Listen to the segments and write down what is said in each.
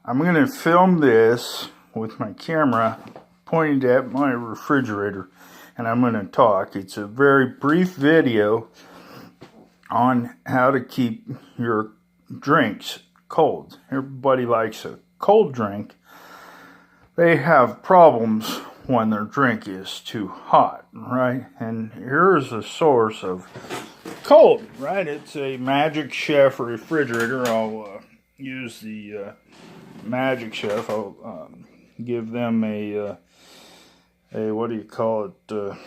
I'm going to film this with my camera pointed at my refrigerator, and I'm going to talk. It's a very brief video on how to keep your drinks cold. Everybody likes a cold drink. They have problems when their drink is too hot, right? And here's a source of cold, right? It's a Magic Chef refrigerator. I'll use the Magic Chef. I'll give them a what do you call it,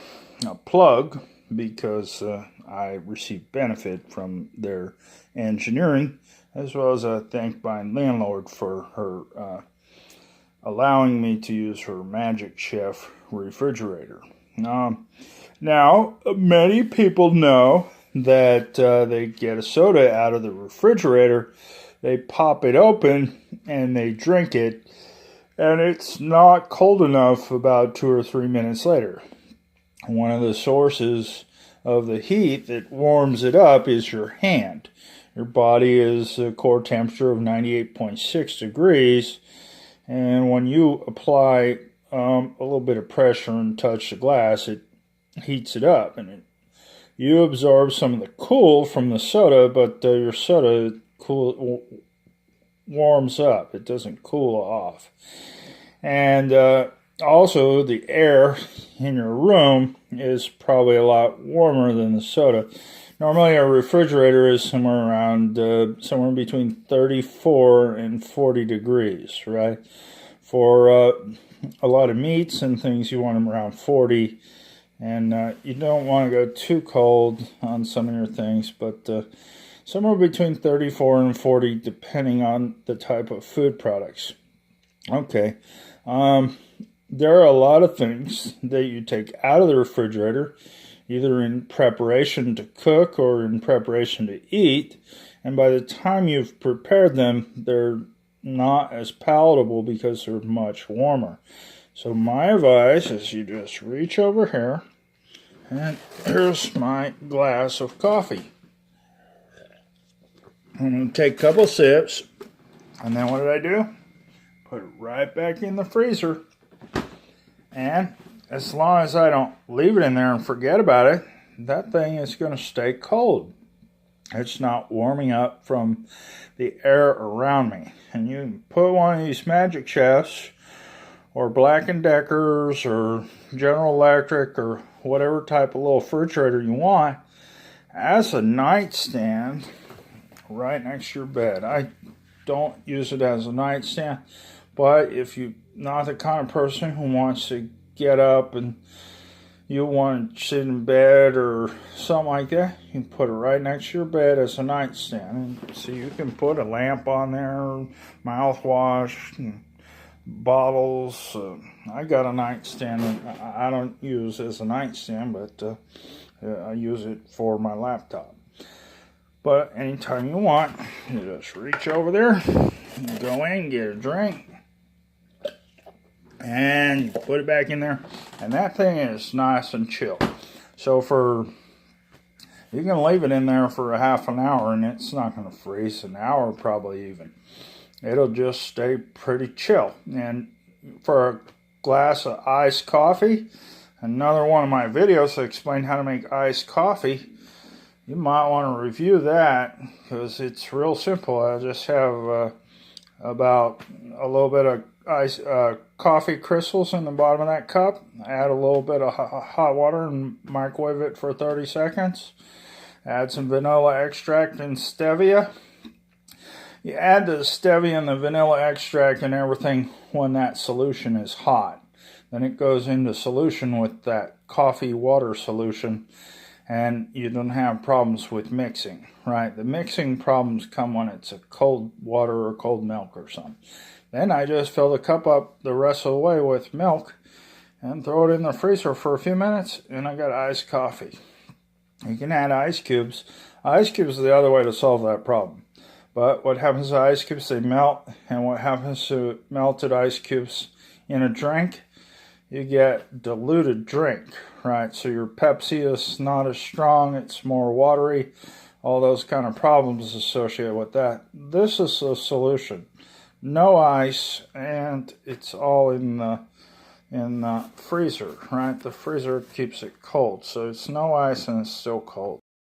a plug, because I receive benefit from their engineering, as well as I thank my landlord for her allowing me to use her Magic Chef refrigerator. Now, many people know that they get a soda out of the refrigerator, they pop it open, and they drink it, and it's not cold enough about 2 or 3 minutes later. One of the sources of the heat that warms it up is your hand. Your body is a core temperature of 98.6 degrees, and when you apply a little bit of pressure and touch the glass, it heats it up, and you absorb some of the cool from the soda, but your soda warms up. It doesn't cool off. And also, the air in your room is probably a lot warmer than the soda. Normally, a refrigerator is somewhere between 34 and 40 degrees, right? For a lot of meats and things, you want them around 40, and you don't want to go too cold on some of your things, but somewhere between 34 and 40, depending on the type of food products. Okay, there are a lot of things that you take out of the refrigerator, either in preparation to cook or in preparation to eat, and by the time you've prepared them, they're not as palatable because they're much warmer. So my advice is you just reach over here, and here's my glass of coffee. I'm going to take a couple sips, and then what did I do? Put it right back in the freezer. And as long as I don't leave it in there and forget about it, that thing is going to stay cold. It's not warming up from the air around me. And you can put one of these Magic Chefs or Black & Deckers or General Electric or whatever type of little refrigerator you want as a nightstand right next to your bed. I don't use it as a nightstand, but if you're not the kind of person who wants to get up and you want to sit in bed or something like that, you can put it right next to your bed as a nightstand. And so you can put a lamp on there, mouthwash, and bottles. I got a nightstand that I don't use as a nightstand, but I use it for my laptop. But anytime you want, you just reach over there, you go in, get a drink, and you put it back in there, and that thing is nice and chill. So you can leave it in there for a half an hour, and it's not going to freeze. An hour probably even. It'll just stay pretty chill. And for a glass of iced coffee, another one of my videos I explain how to make iced coffee. You might want to review that, because it's real simple. I just have about a little bit of coffee crystals in the bottom of that cup. Add a little bit of hot water and microwave it for 30 seconds. Add some vanilla extract and stevia. You add the stevia and the vanilla extract and everything when that solution is hot. Then it goes into solution with that coffee water solution, and you don't have problems with mixing, right? The mixing problems come when it's a cold water or cold milk or something. Then I just fill the cup up the rest of the way with milk and throw it in the freezer for a few minutes, and I got iced coffee. You can add ice cubes. Ice cubes are the other way to solve that problem. But what happens to ice cubes, they melt, and what happens to melted ice cubes in a drink, you get diluted drink, right? So your Pepsi is not as strong, it's more watery, all those kind of problems associated with that. This is the solution. no ice, and it's all in the freezer, right? The freezer keeps it cold, so it's no ice and it's still cold.